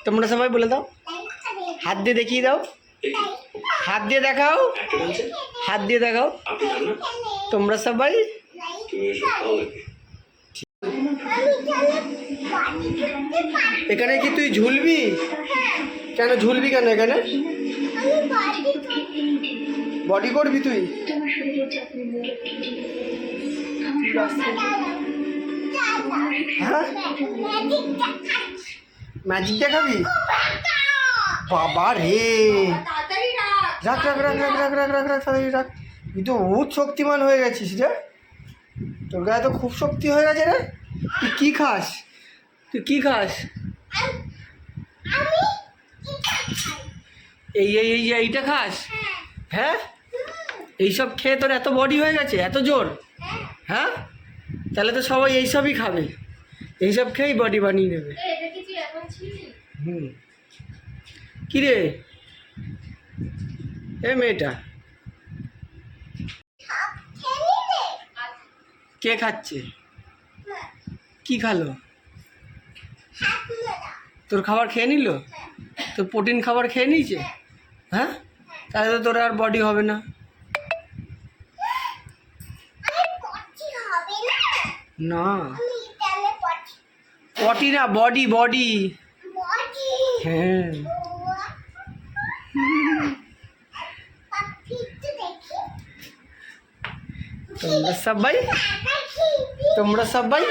তোমরা সবাই বলে দাও, হাত দিয়ে দেখিয়ে দাও, হাত দিয়ে দেখাও, হাত দিয়ে দেখাও তোমরা সবাই। এখানে কি তুই ঝুলবি? কেন ঝুলবি কেন এখানে? বডি করবি তুই? হ্যাঁ, ম্যাজিক দেখাবি? বাবা রে, রাখ রাখ রাখ রাখ রাখ রাখ রাখ রাখ তাড়াতাড়ি রাখ। তুই তো বহুত শক্তিমান হয়ে গেছিস রে, তোর গায়ে তো খুব শক্তি হয়ে গেছে রে। তুই কী খাস? তুই কী খাস? এইটা খাস? হ্যাঁ, এইসব খেয়ে তোর এত বডি হয়ে গেছে, এত জোর? হ্যাঁ, তাহলে তো সবাই এইসবই খাবে, এইসব খেয়েই বডি বানিয়ে নেবে। হুম, কী রে এ মেয়েটা, কে খাচ্ছে? কি খালো? তোর খাবার খেয়ে নিল? তোর প্রোটিন খাবার খেয়ে নিয়েছে? হ্যাঁ, তাহলে তো তোর আর বডি হবে না। না, পটি না, বডি বডি। হ্যাঁ, তোমরা সবাই, তোমরা সবাই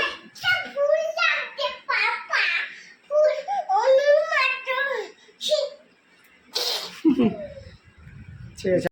ঠিক আছে।